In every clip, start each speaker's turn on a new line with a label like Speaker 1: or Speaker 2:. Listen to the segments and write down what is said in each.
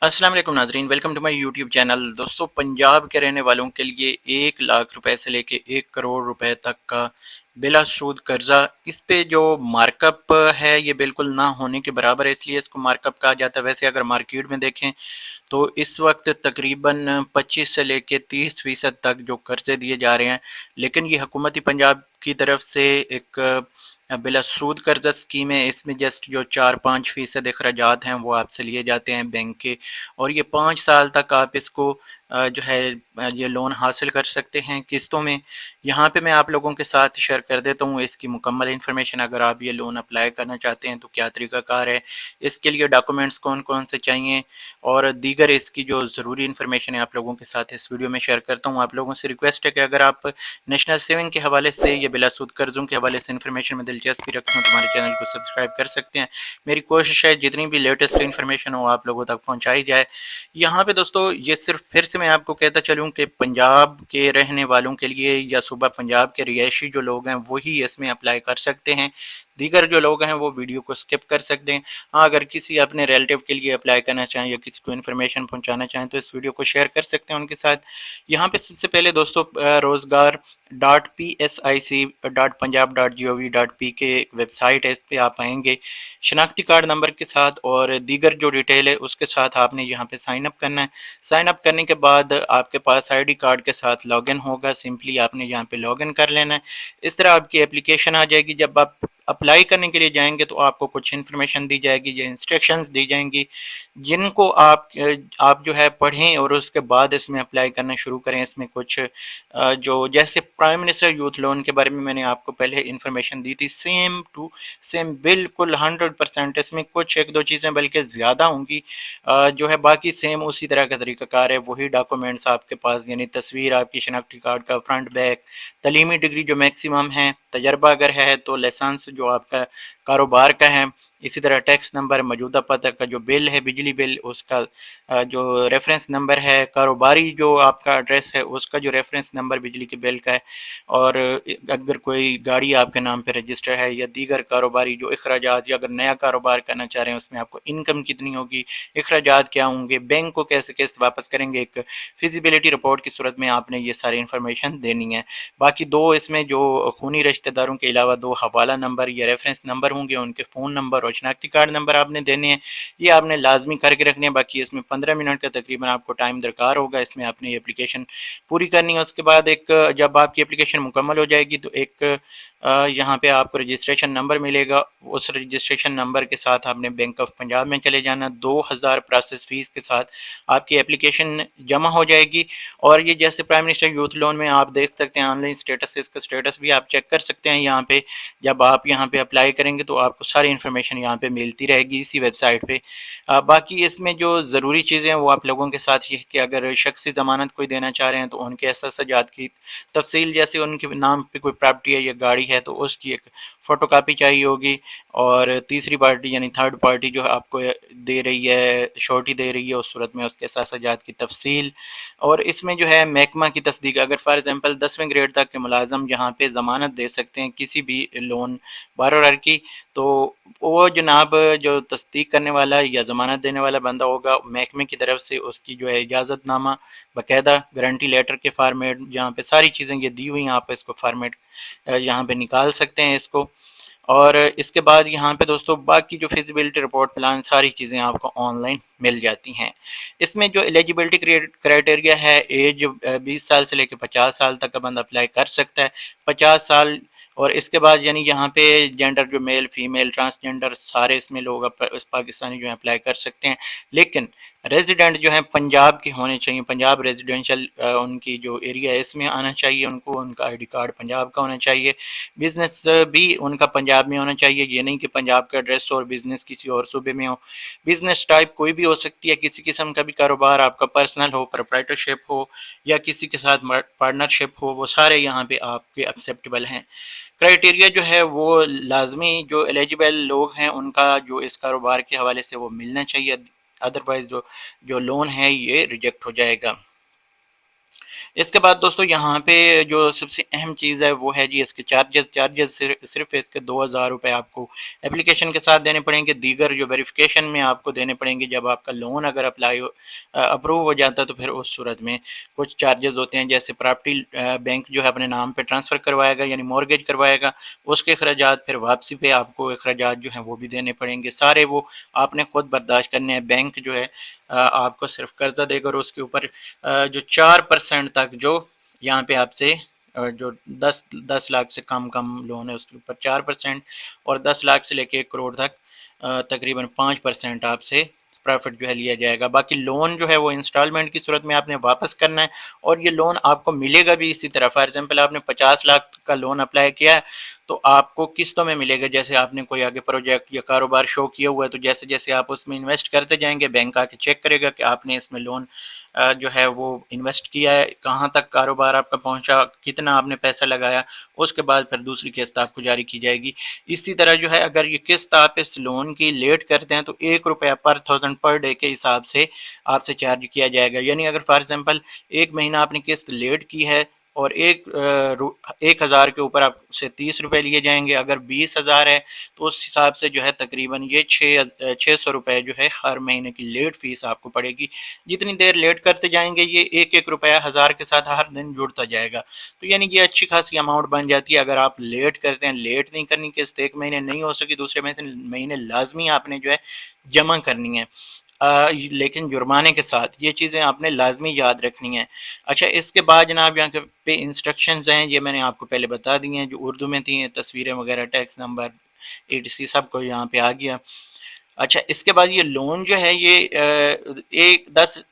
Speaker 1: अस्सलाम वालेकुम नाजरीन, welcome to my YouTube channel. दोस्तों, पंजाब के रहने वालों के लिए 1 लाख रुपए से लेके 1 करोड़ रुपए तक का बिला सूद कर्जा, इस पे जो मार्कअप है ये बिल्कुल ना होने के बराबर है, इसलिए इसको मार्कअप कहा जाता है। वैसे अगर मार्केट में देखें तो इस वक्त तकरीबन 25 से लेके 30% तक जो कर्जे दिए जा रहे हैं, लेकिन ये हुकूमती पंजाब की तरफ से एक बिला सूद कर्जा स्कीम है। इसमें जस्ट जो 4-5% अखराजात हैं वो आपसे लिए जाते हैं बैंक के, और ये 5 साल तक आप इसको जो है ये लोन हासिल कर सकते हैं किस्तों में। यहाँ पे मैं आप लोगों के साथ शेयर कर देता हूँ इसकी मुकम्मल इन्फॉर्मेशन। अगर आप ये लोन अप्लाई करना चाहते हैं तो क्या तरीक़ाकार है, इसके लिए डॉक्यूमेंट्स कौन कौन से चाहिए, और दीगर इसकी जो ज़रूरी इन्फॉर्मेशन है आप लोगों के साथ इस वीडियो में शेयर करता हूँ। आप लोगों से रिक्वेस्ट है कि अगर आप नेशनल सेविंग के हवाले से या बिलासूद कर्ज़ों के हवाले से इन्फॉर्मेशन में दिलचस्पी रखते हो तो हमारे चैनल को सब्सक्राइब कर सकते हैं। मेरी कोशिश है जितनी भी लेटेस्ट इन्फॉर्मेशन हो आप लोगों तक पहुँचाई जाए। यहाँ पे दोस्तों ये सिर्फ फिर से मैं आपको कहता चलूँ कि पंजाब के रहने वालों के लिए या सूबा पंजाब के रिहायशी जो लोग हैं वही इसमें अप्लाई कर सकते हैं। दीगर जो लोग हैं वो वीडियो को स्किप कर सकते हैं। हाँ, अगर किसी अपने रिलेटिव के लिए अप्लाई करना चाहें या किसी को इन्फॉर्मेशन पहुंचाना चाहें तो इस वीडियो को शेयर कर सकते हैं उनके साथ। यहाँ पे सबसे पहले दोस्तों रोज़गार डॉट PSIC.punjab.gov.p के एक वेबसाइट है, इस पर आप आएंगे शनाख्ती कार्ड नंबर के साथ और दीगर जो डिटेल है उसके साथ आपने यहाँ पे साइन अप करना है। साइन अप करने के बाद आपके पास आईडी कार्ड के साथ लॉगिन होगा, सिंपली आपने यहाँ पे लॉगिन कर लेना है। इस तरह आपकी एप्लीकेशन आ जाएगी। जब आप अप्लाई करने के लिए जाएंगे तो आपको कुछ इन्फॉर्मेशन दी जाएगी या इंस्ट्रक्शंस दी जाएंगी, जिनको आप जो है पढ़ें और उसके बाद इसमें अप्लाई करना शुरू करें। इसमें कुछ जो जैसे प्राइम मिनिस्टर यूथ लोन के बारे में मैंने आपको पहले इन्फॉर्मेशन दी थी, सेम टू सेम बिल्कुल 100%। इसमें कुछ एक दो चीज़ें बल्कि ज़्यादा होंगी जो है, बाकी सेम उसी तरह का तरीक़ाकार है। वही डॉक्यूमेंट्स आपके पास, यानी तस्वीर आपकी शनाख्ती कार्ड का फ्रंट बैक, तलीमी डिग्री जो मैक्सिमम है, तजर्बा अगर है तो लाइसेंस जो आपका कारोबार का है, इसी तरह टैक्स नंबर, मौजूदा पता का जो बिल है बिजली बिल उसका जो रेफरेंस नंबर है, कारोबारी जो आपका एड्रेस है उसका जो रेफरेंस नंबर बिजली के बिल का है, और अगर कोई गाड़ी आपके नाम पे रजिस्टर है या दीगर कारोबारी जो अखराजात, या अगर नया कारोबार करना चाह रहे हैं उसमें आपको इनकम कितनी होगी, अखराजात क्या होंगे, बैंक को कैसे किस्त वापस करेंगे, एक फिजिबिलिटी रिपोर्ट की सूरत में आपने ये सारी इन्फॉर्मेशन देनी है। बाकी दो इसमें जो खूनी रिश्तेदारों के अलावा दो हवाला नंबर या रेफरेंस नंबर होंगे, उनके फ़ोन नंबर और शनाख्ती कार्ड नंबर आपने देने हैं। ये आपने लाजमी करके रखने हैं। बाकी इसमें 15 मिनट का तकरीबन आपको टाइम दरकार होगा, इसमें आपने ये एप्लीकेशन पूरी करनी है। उसके बाद एक जब आपकी एप्लीकेशन मुकम्मल हो जाएगी तो एक यहाँ पे आपको रजिस्ट्रेशन नंबर मिलेगा। उस रजिस्ट्रेशन नंबर के साथ आपने बैंक ऑफ पंजाब में चले जाना। 2000 प्रोसेस फीस के साथ आपकी एप्लीकेशन जमा हो जाएगी। और ये जैसे प्राइम मिनिस्टर यूथ लोन में आप देख सकते हैं ऑनलाइन स्टेटस, इसका स्टेटस भी आप चेक कर सकते हैं यहाँ पे। जब आप यहाँ पे अप्लाई करेंगे तो आपको सारी इन्फॉर्मेशन यहाँ पे मिलती रहेगी इसी वेबसाइट पे। बाकी इसमें जो ज़रूरी चीज़ें हैं वो आप लोगों के साथ ये है कि अगर शख्सी ज़मानत कोई देना चाह रहे हैं तो उनके एहसाजात की तफसील, जैसे उनके नाम पे कोई प्रॉपर्टी है या गाड़ी है तो उसकी एक फ़ोटो कापी चाहिए होगी। और तीसरी पार्टी यानी थर्ड पार्टी जो आपको दे रही है, श्योरिटी दे रही है, उस सूरत में उसके एहसाजात की तफसील। और इसमें जो है महकमा की तस्दीक, अगर फॉर एग्ज़ाम्पल 10वें ग्रेड तक के मुलाजम यहाँ पे ज़मानत दे सकते हैं किसी भी लोन बारोअर की, तो वो जनाब जो तस्दीक करने वाला या ज़मानत देने वाला बंदा होगा, महकमे की तरफ से उसकी जो है इजाज़तनामा बाकायदा गारंटी लेटर के फार्मेट, जहाँ पे सारी चीज़ें ये दी हुई हैं, आप इसको फार्मेट यहाँ पे निकाल सकते हैं इसको। और इसके बाद यहाँ पे दोस्तों बाकी जो फिजिबिलिटी रिपोर्ट प्लान सारी चीज़ें आपको ऑनलाइन मिल जाती हैं। इसमें जो एलिजिबिलिटी क्राइटेरिया है, एज 20 साल से लेकर 50 साल तक का बंदा अप्लाई कर सकता है। 50 साल, और इसके बाद यानी यहाँ पे जेंडर जो मेल फीमेल ट्रांसजेंडर सारे इसमें लोग इस पाकिस्तानी जो है अप्लाई कर सकते हैं। लेकिन रेजिडेंट जो है पंजाब के होने चाहिए, पंजाब रेजिडेंशियल उनकी जो एरिया है इसमें आना चाहिए उनको, उनका आईडी कार्ड पंजाब का होना चाहिए। बिज़नेस भी उनका पंजाब में होना चाहिए, ये नहीं कि पंजाब का एड्रेस और बिज़नेस किसी और सूबे में हो। बिज़नेस टाइप कोई भी हो सकती है, किसी किस्म का भी कारोबार, आपका पर्सनल हो, प्रोप्राइटरशिप हो या किसी के साथ पार्टनरशिप हो, वो सारे यहाँ पे आपके एक्सेप्टेबल हैं। क्राइटेरिया जो है वो लाजमी जो एलिजिबल लोग हैं उनका जो इस कारोबार के हवाले से वो मिलना चाहिए, अदरवाइज़ जो लोन है ये रिजेक्ट हो जाएगा। इसके बाद दोस्तों यहाँ पे जो सबसे अहम चीज़ है वो है जी इसके चार्जेस सिर्फ इसके 2000 रुपये आपको एप्लीकेशन के साथ देने पड़ेंगे। दीगर जो वेरिफिकेशन में आपको देने पड़ेंगे जब आपका लोन अगर अप्रूव हो जाता है तो फिर उस सूरत में कुछ चार्जेस होते हैं, जैसे प्रॉपर्टी बैंक जो है अपने नाम पे ट्रांसफ़र करवाएगा यानी मॉर्गेज करवाएगा, उसके अखराजात, फिर वापसी पे आपको अखराजात जो हैं वो भी देने पड़ेंगे। सारे वो आपने खुद बर्दाश्त करने हैं। बैंक जो है आपको सिर्फ कर्जा देगा और उसके ऊपर जो 4% तक जो यहाँ पे आपसे जो 10 लाख से कम लोन है उसके ऊपर 4%, और 10 लाख से लेके 1 करोड़ तक तकरीबन 5% आपसे प्रॉफिट जो है लिया जाएगा। बाकी लोन जो है वो इंस्टॉलमेंट की सूरत में आपने वापस करना है, और ये लोन आपको मिलेगा भी इसी तरह। फॉर एग्जांपल आपने 50 लाख का लोन अप्लाई किया है तो आपको किस्तों में मिलेगा। जैसे आपने कोई आगे प्रोजेक्ट या कारोबार शो किया हुआ है तो जैसे जैसे आप उसमें इन्वेस्ट करते जाएंगे बैंक आके चेक करेगा कि आपने इसमें लोन जो है वो इन्वेस्ट किया है, कहाँ तक कारोबार आपका पहुंचा, कितना आपने पैसा लगाया, उसके बाद फिर दूसरी किस्त आपको जारी की जाएगी। इसी तरह जो है अगर ये किस्त आप इस लोन की लेट करते हैं तो 1 रुपया पर 1000 पर डे के हिसाब से आपसे चार्ज किया जाएगा। यानी अगर फॉर एग्जांपल 1 महीना आपने किस्त लेट की है और 1000 के ऊपर आपसे 30 रुपये लिए जाएंगे। अगर 20,000 है तो उस हिसाब से जो है तकरीबन ये 600 रुपये जो है हर महीने की लेट फीस आपको पड़ेगी। जितनी देर लेट करते जाएंगे ये 1 1 रुपया 1000 के साथ हर दिन जुड़ता जाएगा। तो यानी ये अच्छी खासी अमाउंट बन जाती है। अगर आप लेट करते हैं, लेट नहीं करनी, किस्त 1 महीने नहीं हो सकी, दूसरे महीने लाजमी आपने जो है जमा करनी है, लेकिन जुर्माने के साथ। ये चीज़ें आपने लाजमी याद रखनी है। अच्छा, इसके बाद जनाब यहाँ पे इंस्ट्रक्शंस हैं, ये मैंने आपको पहले बता दी हैं, जो उर्दू में थी, तस्वीरें वगैरह, टैक्स नंबर, ETC सब को यहाँ पे आ गया। अच्छा, इसके बाद ये लोन जो है ये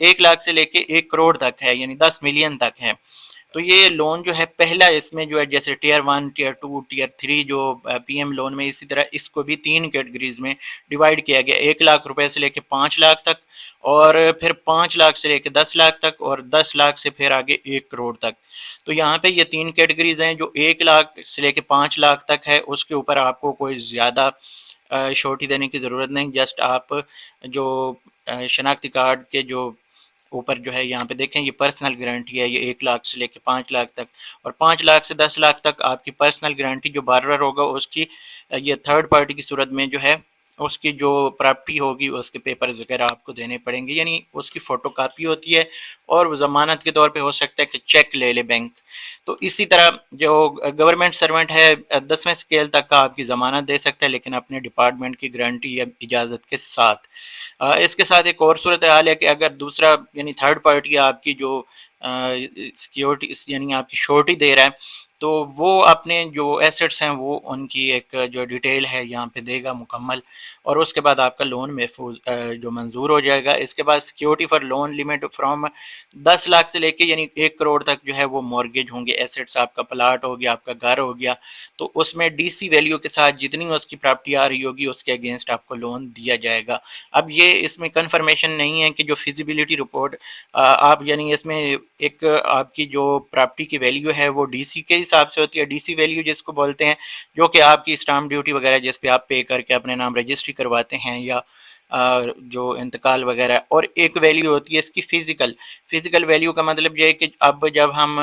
Speaker 1: 1 लाख से लेके 1 करोड़ तक है, यानी 10 मिलियन तक है। तो ये लोन जो है पहला, इसमें जो है जैसे टियर 1, टियर 2, टियर 3 जो PM लोन में, इसी तरह इसको भी 3 कैटेगरीज में डिवाइड किया गया। 1 लाख रुपए से लेके 5 लाख तक, और फिर 5 लाख से लेके 10 लाख तक, और 10 लाख से फिर आगे 1 करोड़ तक। तो यहाँ पे ये 3 कैटेगरीज हैं। जो 1 लाख से लेके 5 लाख तक है उसके ऊपर आपको कोई ज़्यादा श्योरिटी देने की ज़रूरत नहीं। जस्ट आप जो शनाख्ती कार्ड के जो ऊपर जो है यहाँ पे देखें, ये पर्सनल गारंटी है, ये 1 लाख से लेके 5 लाख तक, और 5 लाख से 10 लाख तक आपकी पर्सनल गारंटी जो बारर होगा उसकी, ये थर्ड पार्टी की सूरत में जो है उसकी जो प्रॉपर्टी होगी उसके पेपर्स वगैरह आपको देने पड़ेंगे, यानी उसकी फ़ोटो कापी होती है, और ज़मानत के तौर पे हो सकता है कि चेक ले ले बैंक। तो इसी तरह जो गवर्नमेंट सर्वेंट है 10वें स्केल तक का आपकी ज़मानत दे सकता है, लेकिन अपने डिपार्टमेंट की गारंटी या इजाज़त के साथ। इसके साथ एक और सूरत हाल है कि अगर दूसरा यानी थर्ड पार्टी आपकी जो सिक्योरिटी यानी आपकी श्योरिटी दे रहा है, तो वो अपने जो एसेट्स हैं वो उनकी एक जो डिटेल है यहाँ पे देगा मुकम्मल, और उसके बाद आपका लोन महफूज जो मंजूर हो जाएगा। इसके बाद security for loan limit from 10 lakh से लेके यानी 1 करोड़ तक जो है वो मॉर्गेज होंगे। एसेट्स, आपका प्लाट हो गया, आपका घर हो गया, तो उसमें DC वैल्यू के साथ जितनी उसकी प्रॉपर्टी आ रही होगी उसके अगेंस्ट आपको लोन दिया जाएगा। अब ये इसमें कन्फर्मेशन नहीं है कि जो फिजिबिलिटी रिपोर्ट आप यानी इसमें एक आपकी जो प्रॉपर्टी की वैल्यू है वो DC के हिसाब से होती है। DC वैल्यू जिसको बोलते हैं, जो कि आपकी स्टाम्प ड्यूटी वगैरह जिस पे आप पे करके अपने नाम रजिस्ट्री करवाते हैं, या जो इंतकाल वगैरह। और एक वैल्यू होती है इसकी फ़िज़िकल वैल्यू का मतलब ये है कि अब जब हम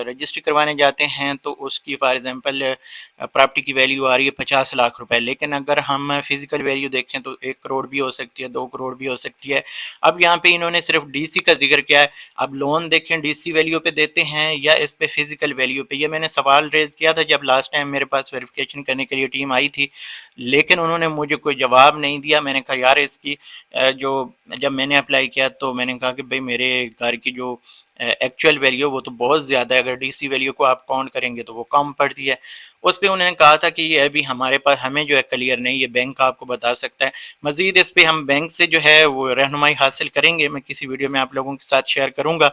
Speaker 1: रजिस्ट्री करवाने जाते हैं तो उसकी फॉर एग्जांपल प्रॉपर्टी की वैल्यू आ रही है 50 लाख रुपए, लेकिन अगर हम फिजिकल वैल्यू देखें तो 1 करोड़ भी हो सकती है, 2 करोड़ भी हो सकती है। अब यहाँ पे इन्होंने सिर्फ DC का जिक्र किया है। अब लोन देखें DC वैल्यू पे देते हैं या इस पे फिजिकल वैल्यू पे, ये मैंने सवाल रेज किया था जब लास्ट टाइम मेरे पास वेरिफिकेशन करने के लिए टीम आई थी, लेकिन उन्होंने मुझे कोई जवाब नहीं दिया। मैंने कहा यार इसकी जो जब मैंने अप्लाई किया तो मैंने कहा कि भाई मेरे घर की जो एक्चुअल वैल्यू वो तो बहुत ज़्यादा है, अगर DC वैल्यू को आप काउंट करेंगे तो वो कम पड़ती है। उस पर उन्होंने कहा था कि ये अभी हमारे पास हमें जो है क्लियर नहीं, ये बैंक आपको बता सकता है। मज़ीद इस पर हम बैंक से जो है वो रहनुमाई हासिल करेंगे, मैं किसी वीडियो में आप लोगों के साथ शेयर करूँगा।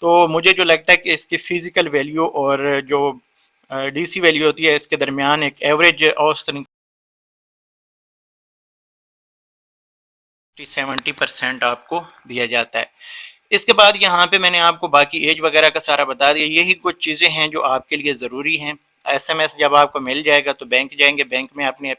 Speaker 1: तो मुझे जो लगता है कि इसकी फ़िज़िकल वैल्यू और जो DC वैल्यू होती है इसके दरमियान एक एवरेज औसतन 70% आपको दिया जाता है। इसके बाद यहाँ पे मैंने आपको बाकी एज वगैरह का सारा बता दिया। यही कुछ चीज़ें हैं जो आपके लिए ज़रूरी हैं। SMS जब आपको मिल जाएगा तो बैंक जाएंगे, बैंक में अपनी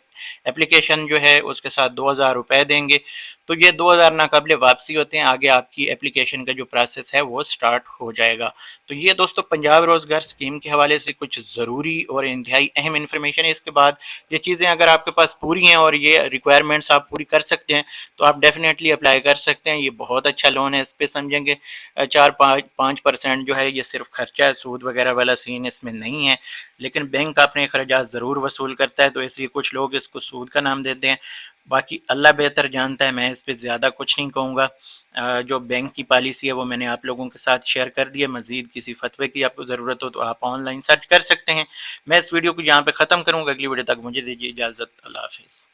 Speaker 1: एप्लीकेशन जो है उसके साथ 2000 रुपये देंगे। تو یہ 2000 ناقابل واپسی ہوتے ہیں، آگے آپ کی اپلیکیشن کا جو پروسیس ہے وہ سٹارٹ ہو جائے گا۔ تو یہ دوستو پنجاب روزگار اسکیم کے حوالے سے کچھ ضروری اور انتہائی اہم انفارمیشن ہے۔ اس کے بعد یہ چیزیں اگر آپ کے پاس پوری ہیں اور یہ ریکوائرمنٹس آپ پوری کر سکتے ہیں تو آپ ڈیفینیٹلی اپلائی کر سکتے ہیں۔ یہ بہت اچھا لون ہے، اس پہ سمجھیں گے 4-5% جو ہے یہ صرف خرچہ ہے، سود وغیرہ والا سین اس میں نہیں ہے، لیکن بینک اپنے اخراجات ضرور وصول کرتا ہے، تو اس لیے کچھ لوگ اس کو سود کا نام دیتے ہیں، باقی اللہ بہتر جانتا ہے، میں اس پہ زیادہ کچھ نہیں کہوں گا۔ جو بینک کی پالیسی ہے وہ میں نے آپ لوگوں کے ساتھ شیئر کر دی ہے، مزید کسی فتوے کی آپ کو ضرورت ہو تو آپ آن لائن سرچ کر سکتے ہیں۔ میں اس ویڈیو کو یہاں پہ ختم کروں گا، اگلی ویڈیو تک مجھے دیجیے اجازت، اللہ حافظ۔